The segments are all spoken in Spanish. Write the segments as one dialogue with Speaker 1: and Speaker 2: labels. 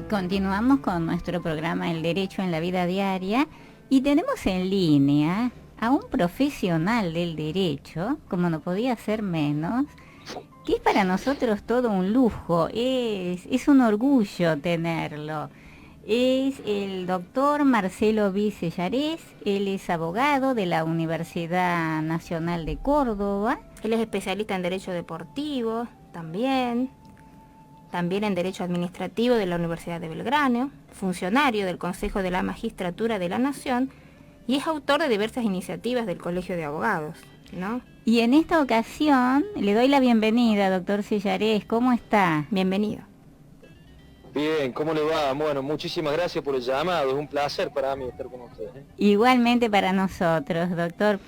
Speaker 1: Continuamos con nuestro programa El Derecho en la Vida Diaria y tenemos en línea a un profesional del derecho, como no podía ser menos, que es para nosotros todo un lujo, es un orgullo tenerlo. Es el doctor Marcelo Villarés, él es abogado de la Universidad Nacional de Córdoba.
Speaker 2: Él es especialista en Derecho Deportivo, también en Derecho Administrativo de la Universidad de Belgrano, funcionario del Consejo de la Magistratura de la Nación y es autor de diversas iniciativas del Colegio de Abogados, ¿no?
Speaker 1: Y en esta ocasión le doy la bienvenida, doctor Villarés. ¿Cómo está?
Speaker 2: Bienvenido.
Speaker 3: Bien, ¿cómo le va? Bueno, muchísimas gracias por el llamado, es un placer para mí estar con ustedes.
Speaker 1: Igualmente para nosotros, doctor.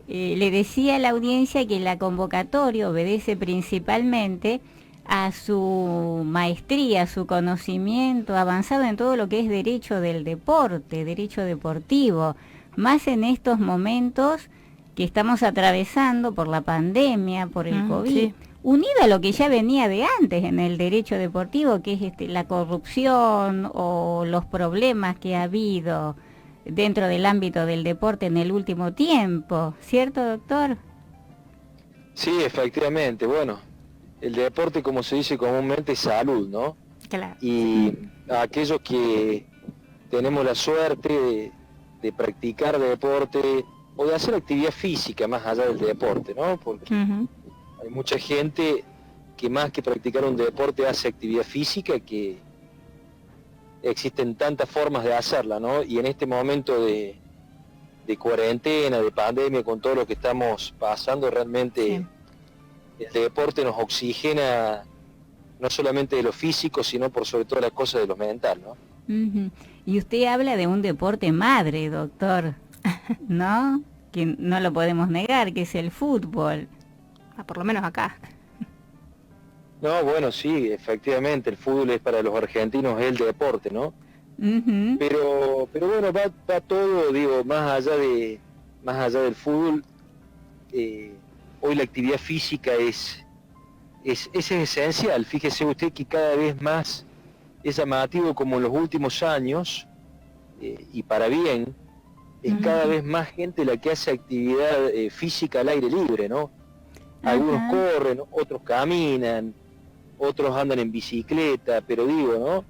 Speaker 1: Le decía a la audiencia que la convocatoria obedece principalmente a su maestría, a su conocimiento avanzado en todo lo que es derecho del deporte, derecho deportivo, más en estos momentos que estamos atravesando por la pandemia, por el COVID. Sí. Unido a lo que ya venía de antes en el derecho deportivo, que es la corrupción o los problemas que ha habido dentro del ámbito del deporte en el último tiempo, ¿cierto, doctor?
Speaker 3: Sí, efectivamente, bueno, el deporte, como se dice comúnmente, es salud, ¿no?
Speaker 2: Claro.
Speaker 3: Y aquellos que tenemos la suerte de practicar deporte o de hacer actividad física más allá del deporte, ¿no? Porque hay mucha gente que más que practicar un deporte hace actividad física, que existen tantas formas de hacerla, ¿no? Y en este momento de cuarentena, de pandemia, con todo lo que estamos pasando, realmente el deporte nos oxigena no solamente de lo físico, sino por sobre todas las cosas de lo mental, ¿no?
Speaker 1: Y usted habla de un deporte madre, doctor, ¿no? Que no lo podemos negar, que es el fútbol.
Speaker 2: Por lo menos acá.
Speaker 3: No, bueno, sí, efectivamente, el fútbol es para los argentinos el deporte, ¿no? Pero bueno, va todo, digo, más allá del fútbol, hoy la actividad física es esencial. Fíjese usted que cada vez más es llamativo, como en los últimos años, y para bien, es cada vez más gente la que hace actividad física al aire libre, ¿no? Algunos corren, otros caminan, otros andan en bicicleta, pero digo, ¿no?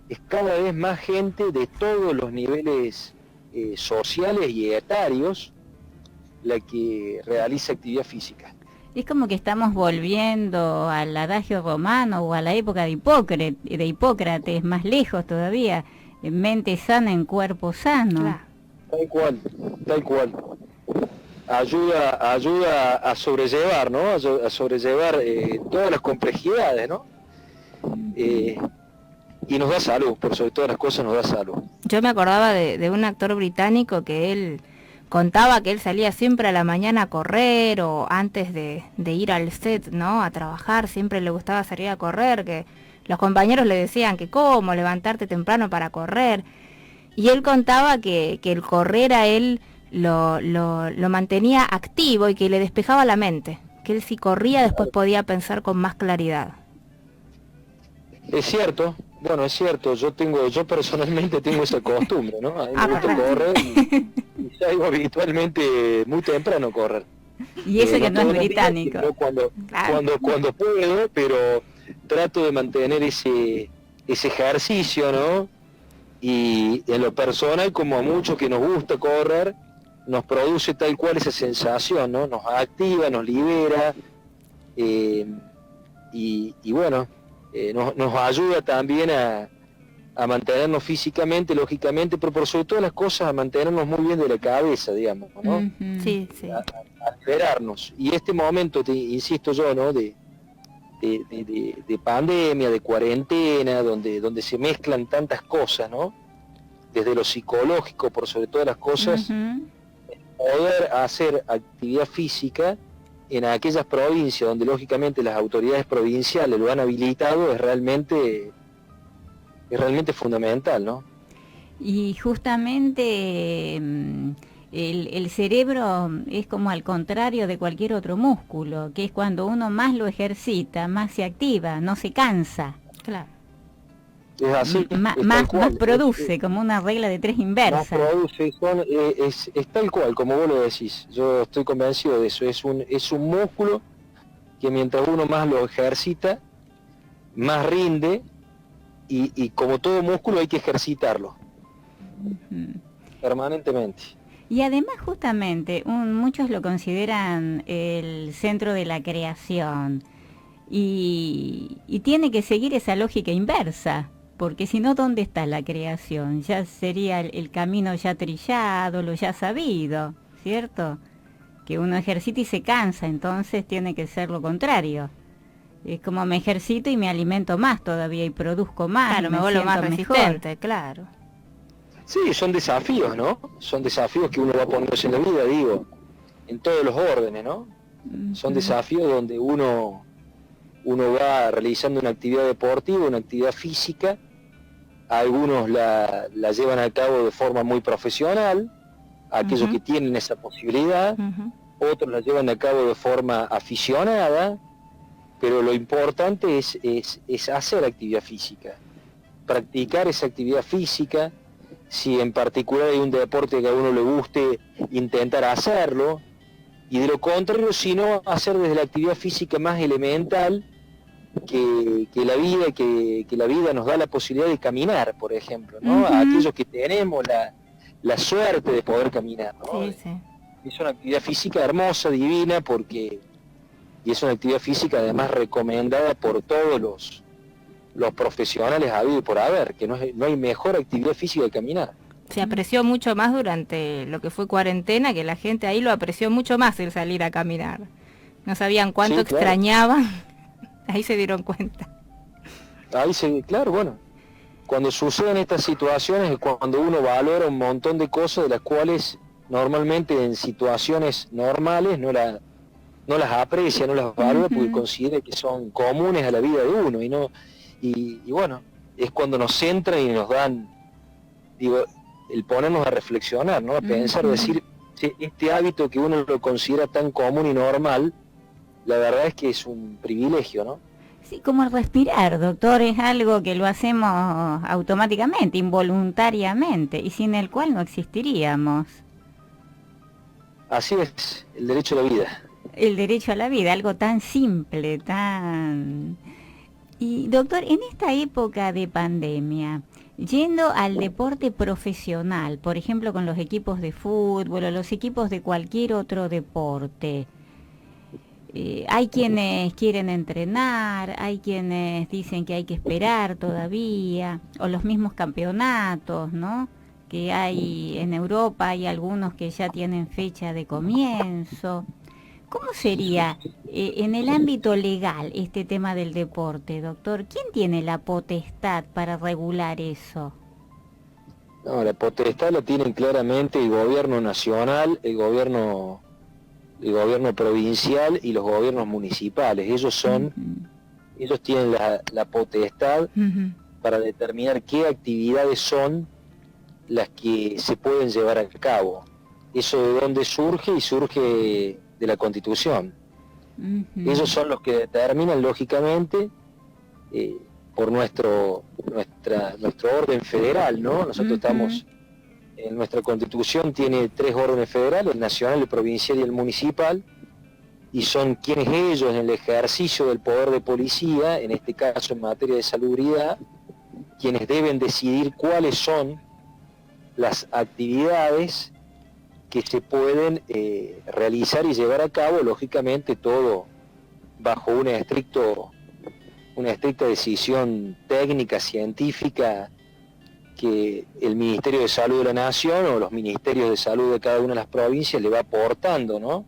Speaker 3: Es cada vez más gente de todos los niveles sociales y etarios la que realiza actividad física.
Speaker 1: Es como que estamos volviendo al adagio romano o a la época de Hipócrates, más lejos todavía, mente sana en cuerpo sano.
Speaker 2: Claro.
Speaker 3: Tal cual. Ayuda a sobrellevar, ¿no? A sobrellevar todas las complejidades, ¿no? Y nos da salud, por sobre todas las cosas nos da salud.
Speaker 2: Yo me acordaba de un actor británico que él contaba que él salía siempre a la mañana a correr o antes de ir al set, ¿no? A trabajar, siempre le gustaba salir a correr, que los compañeros le decían que cómo levantarte temprano para correr. Y él contaba que el correr a él lo mantenía activo y que le despejaba la mente, que él si corría después podía pensar con más claridad.
Speaker 3: Es cierto, bueno, es cierto, yo personalmente tengo esa costumbre, ¿no? A mí me gusta correr y salgo habitualmente muy temprano a correr.
Speaker 1: Y eso que no es británico.
Speaker 3: Cuando puedo, pero trato de mantener ese ejercicio, ¿no? Y en lo personal, como a muchos que nos gusta correr, nos produce tal cual esa sensación, ¿no? Nos activa, nos libera, y bueno, nos ayuda también a mantenernos físicamente, lógicamente, pero por sobre todas las cosas a mantenernos muy bien de la cabeza, digamos, ¿no?
Speaker 2: Sí.
Speaker 3: A liberarnos. Y este momento, insisto yo, ¿no? De pandemia, de cuarentena, donde se mezclan tantas cosas, ¿no? Desde lo psicológico, por sobre todas las cosas, poder hacer actividad física en aquellas provincias donde lógicamente las autoridades provinciales lo han habilitado es realmente fundamental, ¿no?
Speaker 1: Y justamente el cerebro es como al contrario de cualquier otro músculo, que es cuando uno más lo ejercita, más se activa, no se cansa.
Speaker 2: Claro.
Speaker 3: Es así.
Speaker 1: Más produce, como una regla de 3 inversa.
Speaker 3: Más produce, es tal cual, como vos lo decís. Yo estoy convencido de eso. Es un músculo que mientras uno más lo ejercita, más rinde, y como todo músculo hay que ejercitarlo permanentemente.
Speaker 1: Y además justamente muchos lo consideran el centro de la creación y tiene que seguir esa lógica inversa, porque si no, ¿dónde está la creación? Ya sería el camino ya trillado, lo ya sabido, ¿cierto? Que uno ejercita y se cansa, entonces tiene que ser lo contrario. Es como me ejercito y me alimento más todavía y produzco más.
Speaker 2: Claro, me vuelvo más resistente, claro.
Speaker 3: Sí, son desafíos, ¿no? Son desafíos que uno va poniéndose en la vida, digo, en todos los órdenes, ¿no? Son desafíos donde uno va realizando una actividad deportiva, una actividad física. Algunos la llevan a cabo de forma muy profesional, aquellos que tienen esa posibilidad, otros la llevan a cabo de forma aficionada, pero lo importante es hacer actividad física, practicar esa actividad física. Si en particular hay un deporte que a uno le guste, intentar hacerlo, y de lo contrario, si no, hacer desde la actividad física más elemental que la vida nos da la posibilidad de caminar, por ejemplo, ¿no? A aquellos que tenemos la suerte de poder caminar, ¿no?
Speaker 2: Sí, sí.
Speaker 3: Es una actividad física hermosa, divina, y es una actividad física además recomendada por todos los profesionales habido y por haber, que no hay mejor actividad física que caminar.
Speaker 2: Se apreció mucho más durante lo que fue cuarentena, que la gente ahí lo apreció mucho más el salir a caminar. No sabían cuánto extrañaban, ahí se dieron cuenta.
Speaker 3: Claro, bueno, cuando suceden estas situaciones es cuando uno valora un montón de cosas de las cuales normalmente en situaciones normales no las aprecia, no las valora porque considera que son comunes a la vida de uno, y bueno, es cuando nos centran y nos dan, digo, el ponernos a reflexionar, ¿no? A pensar, decir, este hábito que uno lo considera tan común y normal, la verdad es que es un privilegio, ¿no?
Speaker 1: Sí, como el respirar, doctor, es algo que lo hacemos automáticamente, involuntariamente, y sin el cual no existiríamos.
Speaker 3: Así es, el derecho a la vida.
Speaker 1: El derecho a la vida, algo tan simple, tan... Y doctor, en esta época de pandemia, yendo al deporte profesional, por ejemplo con los equipos de fútbol o los equipos de cualquier otro deporte, hay quienes quieren entrenar, hay quienes dicen que hay que esperar todavía, o los mismos campeonatos, ¿no? Que hay en Europa, hay algunos que ya tienen fecha de comienzo. ¿Cómo sería en el ámbito legal este tema del deporte, doctor? ¿Quién tiene la potestad para regular eso?
Speaker 3: No, la potestad la tienen claramente el gobierno nacional, el gobierno provincial y los gobiernos municipales. Ellos tienen la potestad para determinar qué actividades son las que se pueden llevar a cabo. Eso de dónde surge, y surge de la Constitución. Ellos son los que determinan, lógicamente, por nuestro orden federal, ¿no? Nosotros estamos, en nuestra Constitución tiene 3 órdenes federales, el nacional, el provincial y el municipal, y son quienes ellos, en el ejercicio del poder de policía, en este caso en materia de salubridad, quienes deben decidir cuáles son las actividades que se pueden realizar y llevar a cabo, lógicamente todo bajo una estricta decisión técnica, científica, que el Ministerio de Salud de la Nación o los ministerios de salud de cada una de las provincias le va aportando, ¿no?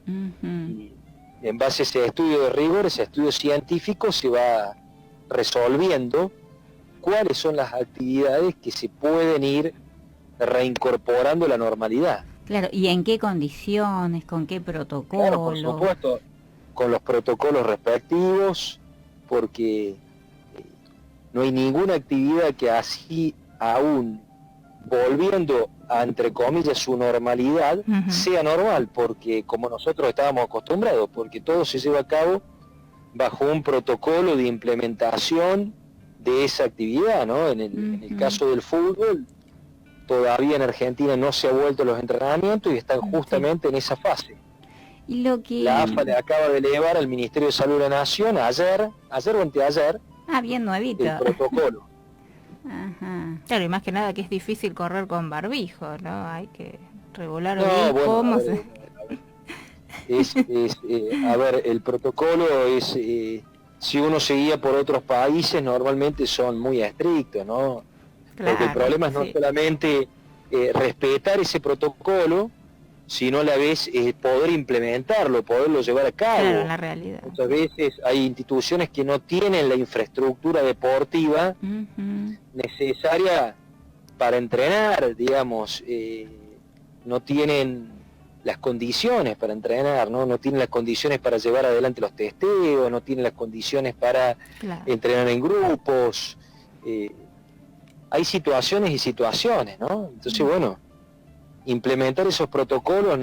Speaker 3: Y en base a ese estudio de rigor, ese estudio científico, se va resolviendo cuáles son las actividades que se pueden ir reincorporando a la normalidad.
Speaker 1: Claro, ¿y en qué condiciones, con qué protocolo?
Speaker 3: Claro, por supuesto, con los protocolos respectivos, porque no hay ninguna actividad que así, aún volviendo a, entre comillas, su normalidad, sea normal, porque como nosotros estábamos acostumbrados, porque todo se lleva a cabo bajo un protocolo de implementación de esa actividad, ¿no? En el caso del fútbol, todavía en Argentina no se ha vuelto a los entrenamientos y están justamente en esa fase.
Speaker 1: Y lo que...
Speaker 3: La AFA le acaba de elevar al Ministerio de Salud de la Nación ayer o anteayer,
Speaker 1: bien nuevito,
Speaker 3: el protocolo.
Speaker 1: Ajá.
Speaker 2: Claro, y más que nada que es difícil correr con barbijo, ¿no? Hay que regular
Speaker 3: No, bueno,
Speaker 2: cómo
Speaker 3: a ver, el protocolo es, si uno se guía por otros países, normalmente son muy estrictos, ¿no?
Speaker 2: Claro,
Speaker 3: porque el problema es no solamente respetar ese protocolo, sino a la vez poder implementarlo, poderlo llevar a cabo.
Speaker 2: Claro, en la realidad.
Speaker 3: Muchas veces hay instituciones que no tienen la infraestructura deportiva necesaria para entrenar, digamos, no tienen las condiciones para entrenar, no tienen las condiciones para llevar adelante los testeos, no tienen las condiciones para entrenar en grupos. Hay situaciones y situaciones, ¿no? Entonces, bueno, implementar esos protocolos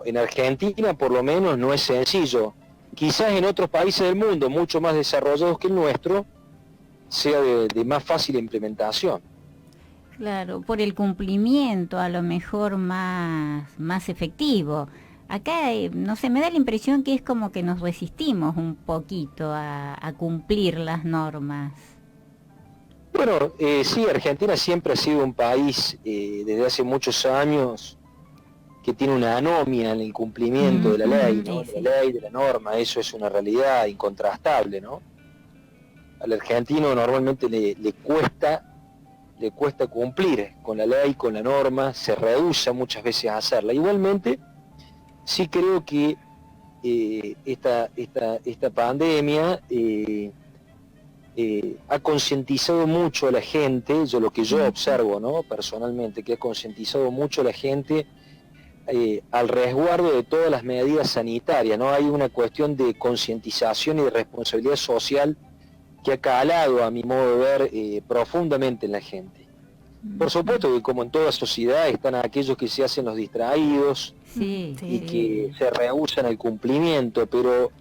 Speaker 3: en Argentina por lo menos no es sencillo. Quizás en otros países del mundo, mucho más desarrollados que el nuestro, sea de más fácil implementación.
Speaker 1: Claro, por el cumplimiento a lo mejor más efectivo. Acá, no sé, me da la impresión que es como que nos resistimos un poquito a cumplir las normas.
Speaker 3: Bueno, sí, Argentina siempre ha sido un país desde hace muchos años que tiene una anomia en el cumplimiento de la ley, ¿no?
Speaker 1: Sí.
Speaker 3: De la ley, de la norma, eso es una realidad incontrastable, ¿no? Al argentino normalmente le cuesta cumplir con la ley, con la norma, se rehúsa muchas veces a hacerla. Igualmente, sí creo que esta pandemia ha concientizado mucho a la gente, lo que yo observo, ¿no? Personalmente, que ha concientizado mucho a la gente al resguardo de todas las medidas sanitarias, ¿no? Hay una cuestión de concientización y de responsabilidad social que ha calado, a mi modo de ver, profundamente en la gente. Por supuesto que como en toda sociedad están aquellos que se hacen los distraídos y que se rehúsan al cumplimiento, pero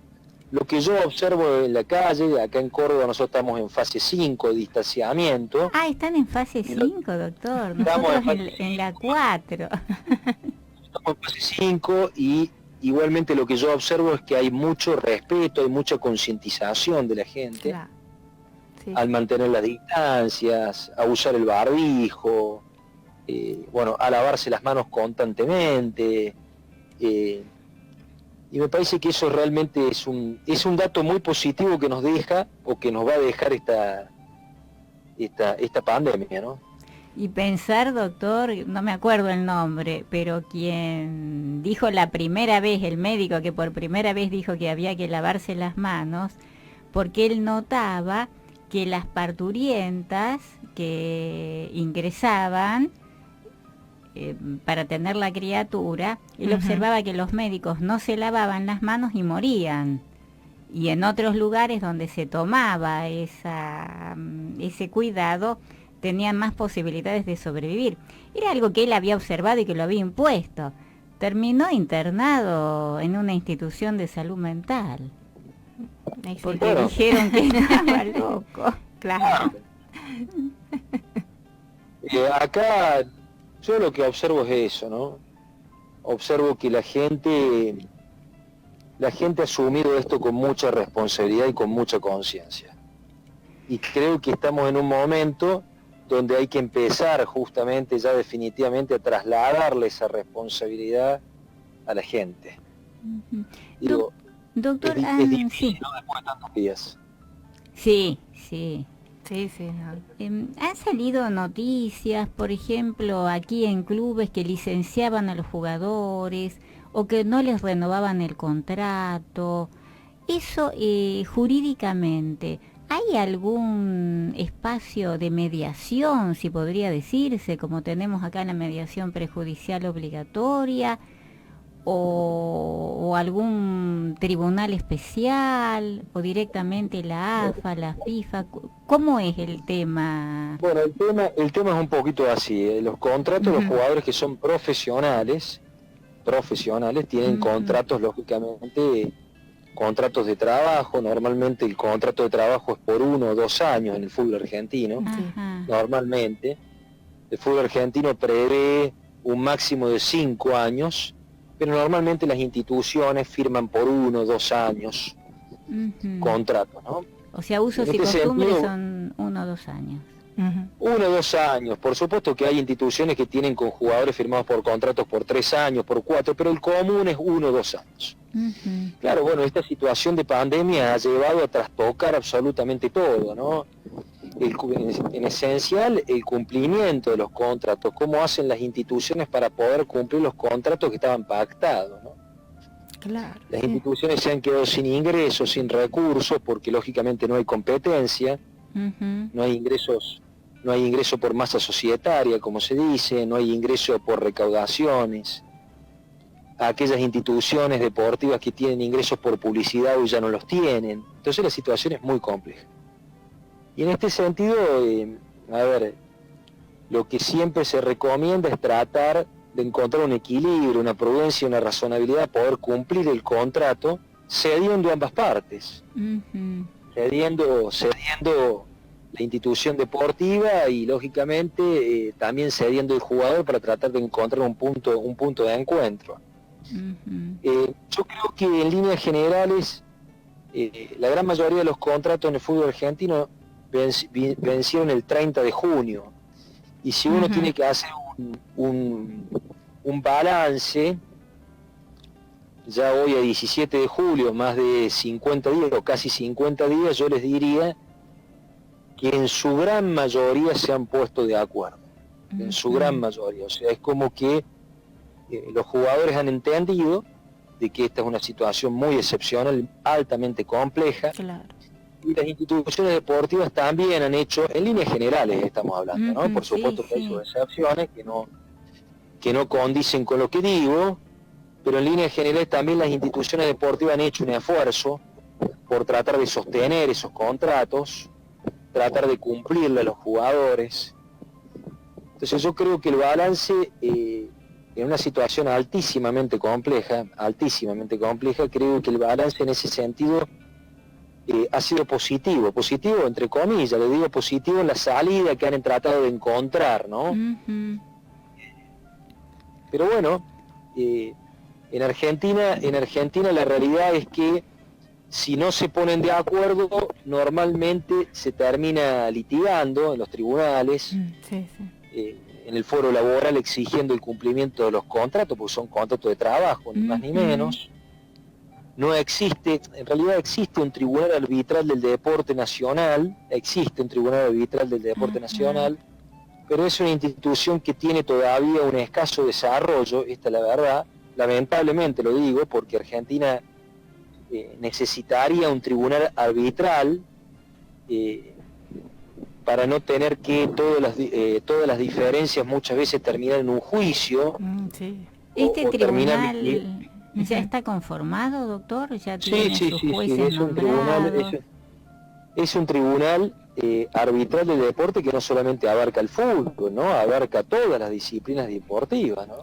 Speaker 3: lo que yo observo en la calle, acá en Córdoba nosotros estamos en fase 5 de distanciamiento.
Speaker 1: Están en fase 5, doctor, nosotros en la 4.
Speaker 3: Estamos en fase 5 y igualmente lo que yo observo es que hay mucho respeto, hay mucha concientización de la gente.
Speaker 2: Claro.
Speaker 3: Al mantener las distancias, a usar el barbijo, a lavarse las manos constantemente, y me parece que eso realmente es un dato muy positivo que nos deja, o que nos va a dejar esta pandemia, ¿no?
Speaker 1: Y pensar, doctor, no me acuerdo el nombre, pero quien dijo la primera vez, el médico que por primera vez dijo que había que lavarse las manos, porque él notaba que las parturientas que ingresaban para tener la criatura, él observaba que los médicos no se lavaban las manos y morían. Y en otros lugares donde se tomaba ese cuidado, tenían más posibilidades de sobrevivir. Era algo que él había observado y que lo había impuesto. Terminó internado en una institución de salud mental. Porque dijeron que estaba loco.
Speaker 2: Claro.
Speaker 3: Acá yo lo que observo es eso, ¿no? Observo que la gente ha asumido esto con mucha responsabilidad y con mucha conciencia. Y creo que estamos en un momento donde hay que empezar justamente ya definitivamente a trasladarle esa responsabilidad a la gente. Digo,
Speaker 1: doctor,
Speaker 3: es difícil, ¿no? Después de tantos días.
Speaker 1: Sí. Han salido noticias, por ejemplo, aquí en clubes que licenciaban a los jugadores o que no les renovaban el contrato. Eso, jurídicamente, ¿hay algún espacio de mediación, si podría decirse, como tenemos acá la mediación prejudicial obligatoria? O algún tribunal especial, o directamente la AFA, la FIFA? ¿Cómo es el tema?
Speaker 3: Bueno, el tema es un poquito así. Los contratos de los jugadores que son profesionales tienen contratos lógicamente contratos de trabajo. Normalmente el contrato de trabajo es por 1 o 2 años en el fútbol argentino.
Speaker 1: Ajá.
Speaker 3: Normalmente el fútbol argentino prevé un máximo de 5 años, pero normalmente las instituciones firman por 1 o 2 años contratos, ¿no?
Speaker 1: O sea, usos y costumbres son 1 o 2 años.
Speaker 3: 1 o 2 años. Por supuesto que hay instituciones que tienen con jugadores firmados por contratos por 3 años, por 4, pero el común es 1 o 2 años. Claro, bueno, esta situación de pandemia ha llevado a trastocar absolutamente todo, ¿no? En esencial, el cumplimiento de los contratos, cómo hacen las instituciones para poder cumplir los contratos que estaban pactados, ¿no?
Speaker 2: Claro,
Speaker 3: las instituciones se han quedado sin ingresos, sin recursos, porque lógicamente no hay competencia, no hay ingreso por masa societaria, como se dice, no hay ingreso por recaudaciones. Aquellas instituciones deportivas que tienen ingresos por publicidad hoy ya no los tienen. Entonces la situación es muy compleja. Y en este sentido, lo que siempre se recomienda es tratar de encontrar un equilibrio, una prudencia, una razonabilidad, poder cumplir el contrato cediendo ambas partes. Cediendo la institución deportiva y lógicamente también cediendo el jugador para tratar de encontrar un punto de encuentro. Yo creo que en líneas generales la gran mayoría de los contratos en el fútbol argentino vencieron el 30 de junio y si uno tiene que hacer un balance, ya hoy a 17 de julio, más de 50 días o casi 50 días, yo les diría que en su gran mayoría se han puesto de acuerdo, en su gran mayoría. O sea, es como que los jugadores han entendido de que esta es una situación muy excepcional, altamente compleja.
Speaker 2: Claro.
Speaker 3: Y las instituciones deportivas también han hecho, en líneas generales estamos hablando, ¿no? Por supuesto que hay sus excepciones que no condicen con lo que digo, pero en líneas generales también las instituciones deportivas han hecho un esfuerzo por tratar de sostener esos contratos, tratar de cumplirle a los jugadores. Entonces yo creo que el balance, en una situación altísimamente compleja, creo que el balance en ese sentido ha sido positivo entre comillas, le digo positivo en la salida que han tratado de encontrar, ¿no? Pero bueno, en Argentina la realidad es que si no se ponen de acuerdo, normalmente se termina litigando en los tribunales, en el foro laboral exigiendo el cumplimiento de los contratos, porque son contratos de trabajo, ni más ni menos. No existe, en realidad existe un tribunal arbitral del deporte nacional, pero es una institución que tiene todavía un escaso desarrollo, esta es la verdad, lamentablemente lo digo, porque Argentina necesitaría un tribunal arbitral para no tener que todas las diferencias muchas veces terminan en un juicio.
Speaker 1: Este tribunal ya está conformado, doctor, ya tiene sus jueces nombrados.
Speaker 3: Es un tribunal arbitral del deporte que no solamente abarca el fútbol, ¿no? Abarca todas las disciplinas deportivas, ¿no?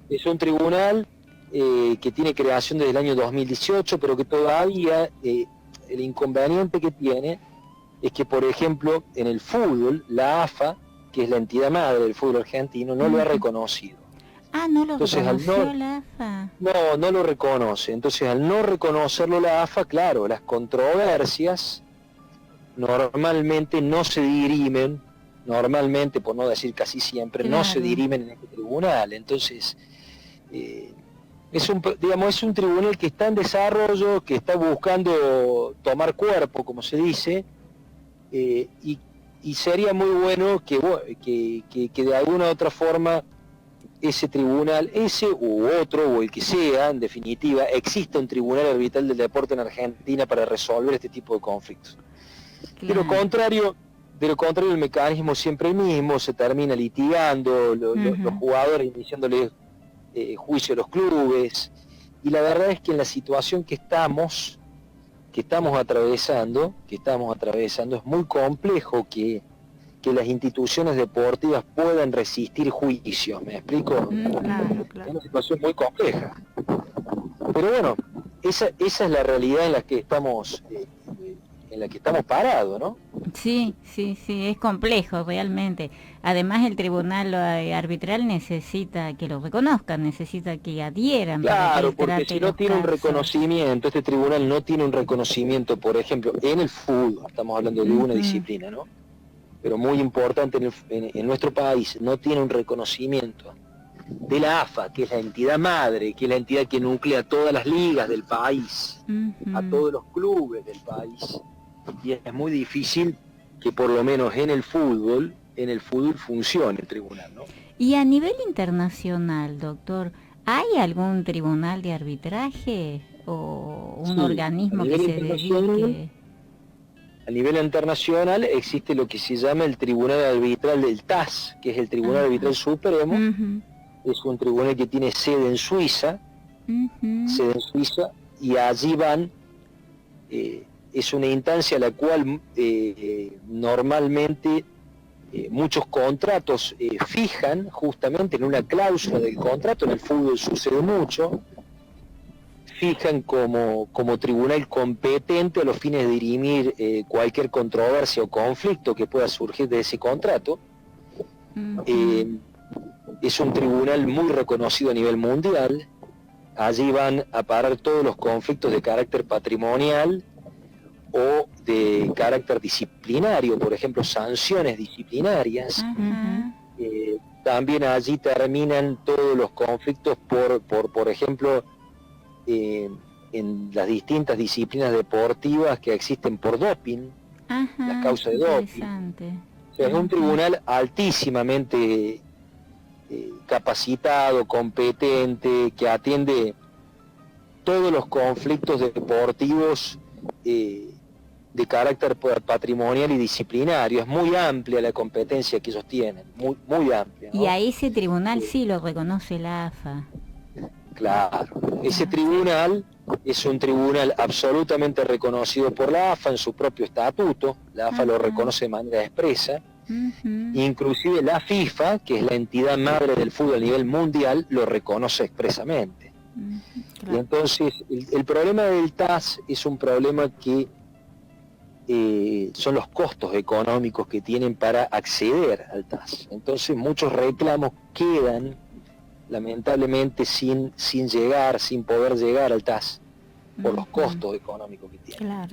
Speaker 3: Es un tribunal que tiene creación desde el año 2018, pero que todavía el inconveniente que tiene es que, por ejemplo, en el fútbol, la AFA, que es la entidad madre del fútbol argentino, no lo ha reconocido.
Speaker 1: ¿No lo reconoció la AFA?
Speaker 3: No lo reconoce. Entonces, al no reconocerlo la AFA, claro, las controversias normalmente no se dirimen, por no decir casi siempre, no se dirimen en este tribunal. Entonces, es un tribunal que está en desarrollo, que está buscando tomar cuerpo, como se dice, y sería muy bueno que de alguna u otra forma ese tribunal, ese u otro, o el que sea, en definitiva, exista un tribunal arbitral del deporte en Argentina para resolver este tipo de conflictos. De lo contrario, el mecanismo es siempre el mismo, se termina litigando, los jugadores iniciándole juicio a los clubes, y la verdad es que en la situación que estamos atravesando, es muy complejo que las instituciones deportivas puedan resistir juicios, ¿me explico?
Speaker 2: Claro.
Speaker 3: Es una situación muy compleja. Pero bueno, esa es la realidad en la que estamos parados, ¿no?
Speaker 1: Sí, es complejo realmente. Además el tribunal arbitral necesita que lo reconozcan, necesita que adhieran.
Speaker 3: Claro,
Speaker 1: para que
Speaker 3: porque si no tiene un reconocimiento, este tribunal no tiene un reconocimiento, por ejemplo, en el fútbol, estamos hablando de una disciplina, ¿no? Pero muy importante en nuestro país, no tiene un reconocimiento de la AFA, que es la entidad madre, que es la entidad que nuclea todas las ligas del país, a todos los clubes del país. Y es muy difícil que por lo menos en el fútbol funcione el tribunal, ¿no?
Speaker 1: Y a nivel internacional, doctor, ¿hay algún tribunal de arbitraje o un organismo que se dedique?
Speaker 3: A nivel internacional existe lo que se llama el Tribunal Arbitral del TAS, que es el Tribunal Arbitral Supremo. Es un tribunal que tiene sede en Suiza, y allí van, es una instancia a la cual normalmente muchos contratos fijan justamente en una cláusula del contrato, en el fútbol sucede mucho, fijan como tribunal competente a los fines de dirimir cualquier controversia o conflicto que pueda surgir de ese contrato. Es un tribunal muy reconocido a nivel mundial. Allí van a parar todos los conflictos de carácter patrimonial o de carácter disciplinario, por ejemplo, sanciones disciplinarias. También allí terminan todos los conflictos por ejemplo, en las distintas disciplinas deportivas que existen por doping, las causas de doping. O sea, es un tribunal altísimamente capacitado, competente, que atiende todos los conflictos deportivos de carácter patrimonial y disciplinario. Es muy amplia la competencia que ellos tienen, muy amplia, ¿no?
Speaker 1: Y a ese tribunal sí lo reconoce la AFA.
Speaker 3: Claro, ese tribunal es un tribunal absolutamente reconocido por la AFA en su propio estatuto. La AFA lo reconoce de manera expresa. Inclusive la FIFA, que es la entidad madre del fútbol a nivel mundial, lo reconoce expresamente. Y entonces el problema del TAS es un problema que son los costos económicos que tienen para acceder al TAS. Entonces muchos reclamos quedan lamentablemente sin poder llegar al TAS por los costos económicos que tienen.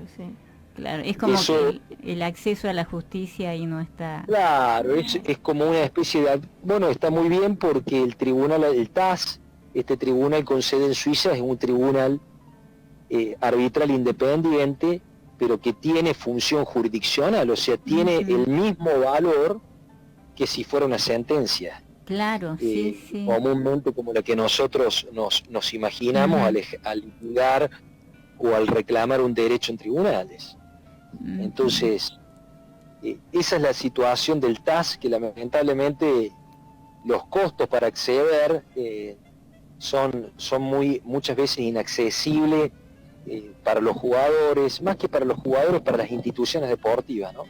Speaker 1: Claro, es como que el acceso a la justicia ahí no está.
Speaker 3: Claro, es como una especie de... Bueno, está muy bien porque el TAS, este tribunal con sede en Suiza, es un tribunal arbitral independiente, pero que tiene función jurisdiccional, o sea, tiene el mismo valor que si fuera una sentencia.
Speaker 1: Claro, sí.
Speaker 3: Comúnmente como la que nosotros nos imaginamos al litigar o al reclamar un derecho en tribunales. Entonces, esa es la situación del TAS, que lamentablemente los costos para acceder son muchas veces inaccesibles para los jugadores, más que para los jugadores, para las instituciones deportivas, ¿no?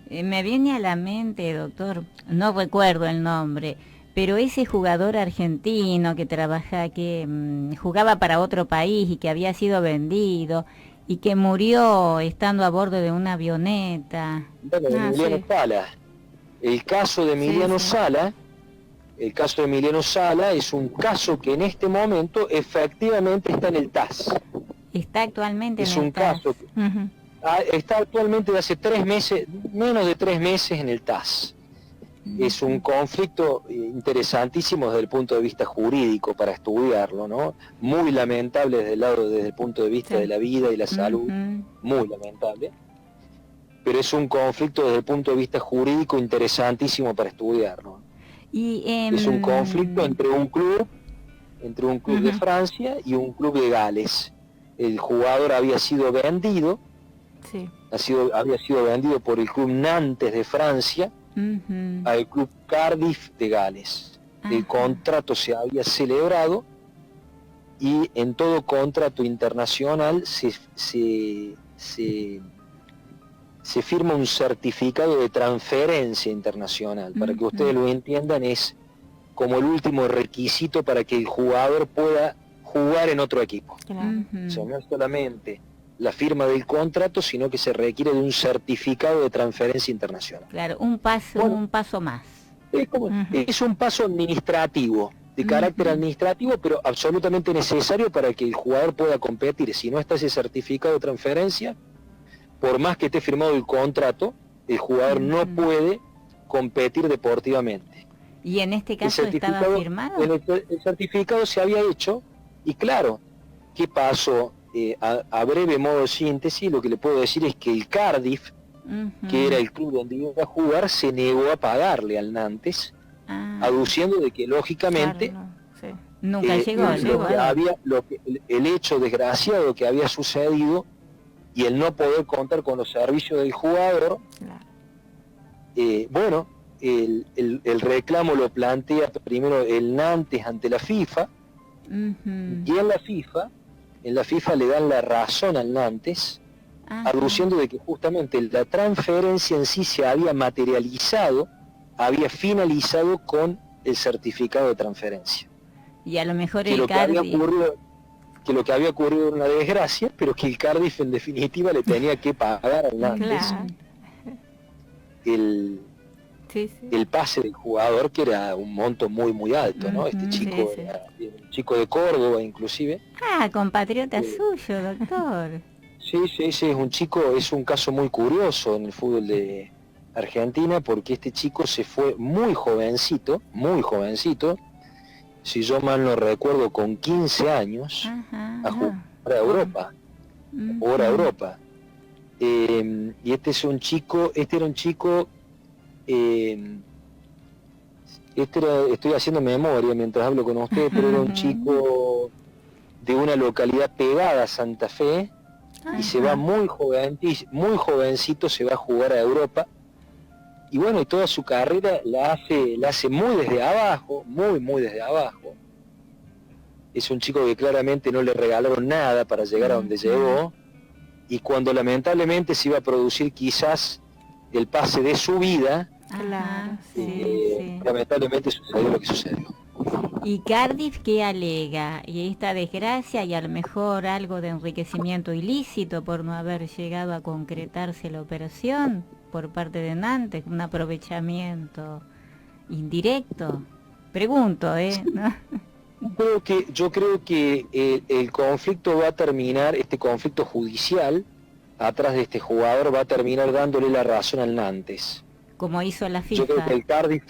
Speaker 1: Me viene a la mente, doctor, no recuerdo el nombre, pero ese jugador argentino que jugaba para otro país y que había sido vendido y que murió estando a bordo de una avioneta.
Speaker 3: Bueno, Emiliano Sala. El caso de Emiliano Sala, es un caso que en este momento efectivamente está en el TAS.
Speaker 1: Está actualmente en el TAS.
Speaker 3: Es un caso que está actualmente de hace 3 meses, menos de 3 meses en el TAS. Es un conflicto interesantísimo desde el punto de vista jurídico para estudiarlo, ¿no? Muy lamentable desde el punto de vista de la vida y la salud, muy lamentable. Pero es un conflicto desde el punto de vista jurídico interesantísimo para estudiarlo. Es un conflicto entre un club de Francia y un club de Gales. El jugador había sido vendido, había sido vendido por el club Nantes de Francia al club Cardiff de Gales. El contrato se había celebrado y en todo contrato internacional se firma un certificado de transferencia internacional. Para que ustedes lo entiendan, es como el último requisito para que el jugador pueda jugar en otro equipo.
Speaker 2: Claro.
Speaker 3: O sea, no es solamente la firma del contrato, sino que se requiere de un certificado de transferencia internacional.
Speaker 1: Claro, un paso más.
Speaker 3: Es un paso administrativo, de carácter administrativo, pero absolutamente necesario para que el jugador pueda competir. Si no está ese certificado de transferencia, por más que esté firmado el contrato, el jugador no puede competir deportivamente.
Speaker 1: ¿Y en este caso estaba firmado?
Speaker 3: El certificado se había hecho, y claro, ¿qué pasó? A breve modo de síntesis, lo que le puedo decir es que el Cardiff, que era el club donde iba a jugar, se negó a pagarle al Nantes, aduciendo de que lógicamente
Speaker 1: nunca llegó.
Speaker 3: El hecho desgraciado que había sucedido y el no poder contar con los servicios del jugador, bueno, el reclamo lo plantea primero el Nantes ante la FIFA, y en la FIFA le dan la razón al Nantes, aduciendo de que justamente la transferencia en sí se había materializado, había finalizado con el certificado de transferencia.
Speaker 1: Y a lo mejor
Speaker 3: que lo que había ocurrido era una desgracia, pero que el Cardiff en definitiva le tenía que pagar al Nantes el pase del jugador, que era un monto muy muy alto, ¿no? Este chico era un chico de Córdoba inclusive.
Speaker 1: Compatriota suyo, doctor.
Speaker 3: Sí, es un chico, es un caso muy curioso en el fútbol de Argentina, porque este chico se fue muy jovencito, si yo mal no recuerdo, con 15 años, a jugar a Europa, y estoy haciendo memoria mientras hablo con usted, pero era un chico de una localidad pegada a Santa Fe, y se va muy jovencito, se va a jugar a Europa, y bueno, y toda su carrera la hace muy desde abajo, muy desde abajo. Es un chico que claramente no le regalaron nada para llegar a donde llegó, y cuando lamentablemente se iba a producir quizás el pase de su vida, lamentablemente sucedió lo que sucedió.
Speaker 1: ¿Y Cardiff qué alega? ¿Y esta desgracia y a lo mejor algo de enriquecimiento ilícito por no haber llegado a concretarse la operación por parte de Nantes, un aprovechamiento indirecto? Pregunto, ¿no?
Speaker 3: Yo creo que el conflicto va a terminar, este conflicto judicial atrás de este jugador va a terminar dándole la razón al Nantes.
Speaker 1: Como hizo la FIFA.
Speaker 3: Yo creo que el Cardiff,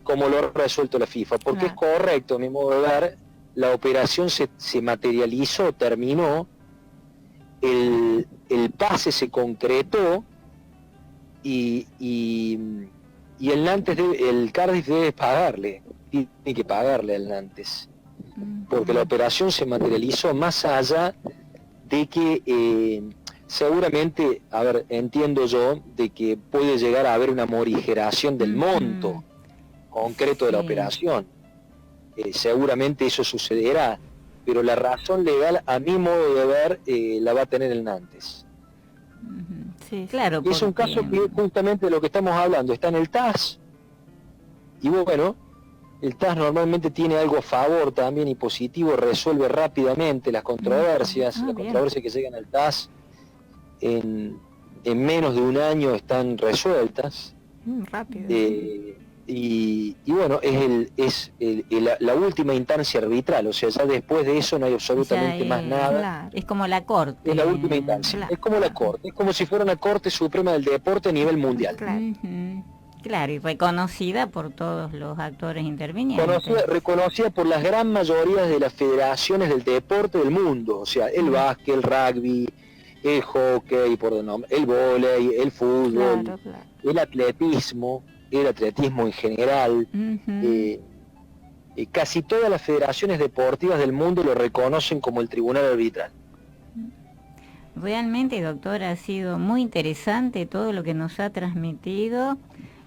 Speaker 3: como lo ha resuelto la FIFA, porque es correcto, a mi modo de ver, la operación se materializó, terminó, el pase se concretó, y el Nantes el Cardiff debe pagarle, tiene que pagarle al Nantes, porque la operación se materializó más allá de que seguramente, entiendo yo, de que puede llegar a haber una morigeración del monto concreto de la operación. Seguramente eso sucederá, pero la razón legal, a mi modo de ver, la va a tener el Nantes.
Speaker 1: Claro,
Speaker 3: es un caso que justamente de lo que estamos hablando está en el TAS, y bueno, el TAS normalmente tiene algo a favor también y positivo, resuelve rápidamente las controversias, controversias que llegan al TAS en menos de un año están resueltas.
Speaker 2: Rápido.
Speaker 3: Y bueno, es la última instancia arbitral, o sea, ya después de eso no hay absolutamente más nada.
Speaker 1: Claro. Es como la corte.
Speaker 3: Es la última instancia, es como la corte, es como si fuera una corte suprema del deporte a nivel mundial.
Speaker 1: Claro, y reconocida por todos los actores intervinientes.
Speaker 3: Reconocida por las gran mayoría de las federaciones del deporte del mundo, o sea, el básquet, el rugby, el hockey, el vóley, el fútbol, el atletismo en general. Casi todas las federaciones deportivas del mundo lo reconocen como el tribunal arbitral.
Speaker 1: Realmente, doctor, ha sido muy interesante todo lo que nos ha transmitido.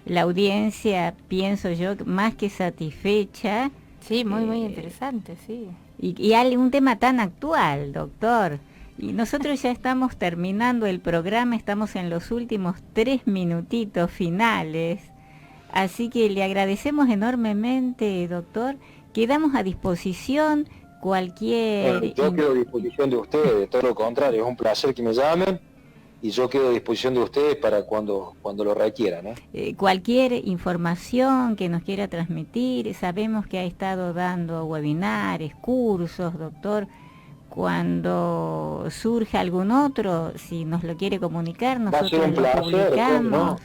Speaker 1: La audiencia, pienso yo, más que satisfecha.
Speaker 2: Sí, muy interesante, sí.
Speaker 1: Y hay un tema tan actual, doctor. Y nosotros ya estamos terminando el programa, estamos en los últimos 3 minutitos finales. Así que le agradecemos enormemente, doctor. Quedamos a disposición cualquier...
Speaker 3: Bueno, yo quedo a disposición de ustedes, todo lo contrario, es un placer que me llamen y yo quedo a disposición de ustedes para cuando lo requieran, ¿eh?
Speaker 1: Cualquier información que nos quiera transmitir, sabemos que ha estado dando webinares, cursos, doctor. Cuando surja algún otro, si nos lo quiere comunicar, nosotros lo publicamos. ¿No?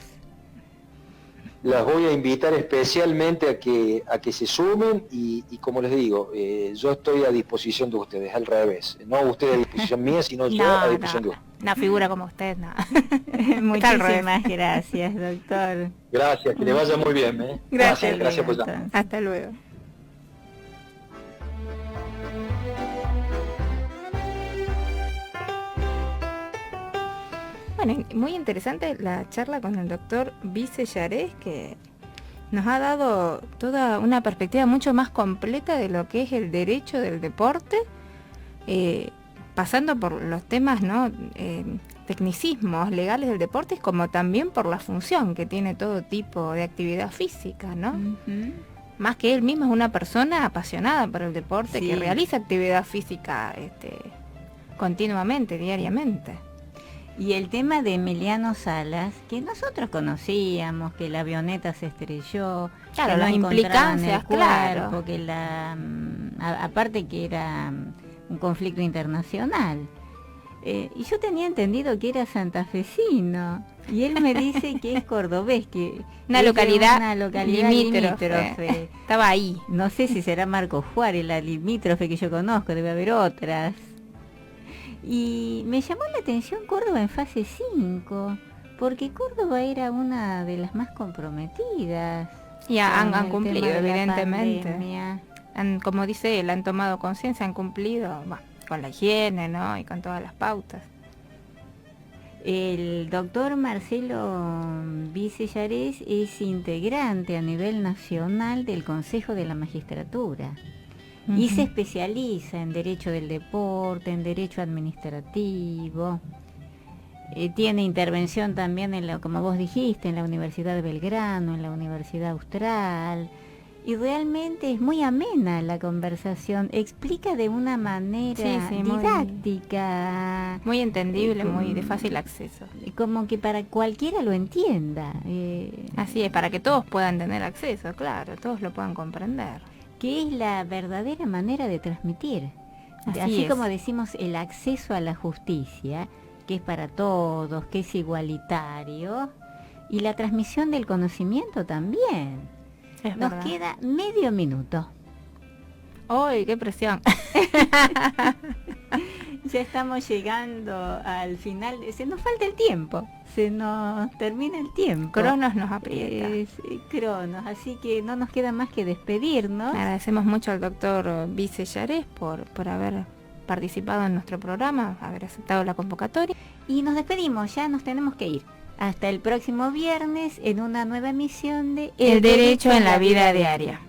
Speaker 3: Las voy a invitar especialmente a que se sumen y como les digo, yo estoy a disposición de ustedes, al revés. No ustedes a disposición mía, sino yo a disposición de ustedes.
Speaker 2: Una figura como usted, no.
Speaker 1: Muchísimas gracias, doctor.
Speaker 3: Gracias, que le vaya muy bien.
Speaker 2: Gracias
Speaker 3: por llamar.
Speaker 2: Hasta luego. Bueno, muy interesante la charla con el doctor Vice Yarés, que nos ha dado toda una perspectiva mucho más completa de lo que es el derecho del deporte, pasando por los temas, ¿no? Tecnicismos legales del deporte, como también por la función que tiene todo tipo de actividad física, ¿no? Uh-huh. Más que él mismo es una persona apasionada por el deporte, sí, que realiza actividad física continuamente, diariamente.
Speaker 1: Y el tema de Emiliano Salas, que nosotros conocíamos, que la avioneta se estrelló,
Speaker 2: claro, las implicancias, claro,
Speaker 1: que aparte que era un conflicto internacional. Y yo tenía entendido que era santafesino, y él me dice que es cordobés, que
Speaker 2: una localidad
Speaker 1: limítrofe.
Speaker 2: Estaba ahí.
Speaker 1: No sé si será Marco Juárez, la limítrofe que yo conozco, debe haber otras. Y me llamó la atención Córdoba en fase 5, porque Córdoba era una de las más comprometidas.
Speaker 2: Y han cumplido, evidentemente. Como dice él, han tomado conciencia, han cumplido con la higiene, ¿no? Y con todas las pautas.
Speaker 1: El doctor Marcelo Vice Yarés es integrante a nivel nacional del Consejo de la Magistratura. Uh-huh. Y se especializa en Derecho del Deporte, en Derecho Administrativo. Tiene intervención también, como vos dijiste, en la Universidad de Belgrano, en la Universidad Austral. Y realmente es muy amena la conversación. Explica de una manera didáctica.
Speaker 2: Muy entendible, muy de fácil acceso.
Speaker 1: Como que para cualquiera lo entienda.
Speaker 2: Así es, para que todos puedan tener acceso, claro, todos lo puedan comprender.
Speaker 1: Que es la verdadera manera de transmitir. Así como decimos el acceso a la justicia, que es para todos, que es igualitario, y la transmisión del conocimiento también. Nos queda medio minuto.
Speaker 2: ¡Uy, qué presión!
Speaker 1: Ya estamos llegando al final, se nos falta el tiempo, se nos termina el tiempo.
Speaker 2: Cronos nos aprieta.
Speaker 1: Cronos, así que no nos queda más que despedirnos.
Speaker 2: Agradecemos mucho al doctor Vice Yarés por haber participado en nuestro programa, haber aceptado la convocatoria.
Speaker 1: Y nos despedimos, ya nos tenemos que ir. Hasta el próximo viernes en una nueva emisión de
Speaker 2: El Derecho en la Vida Diaria.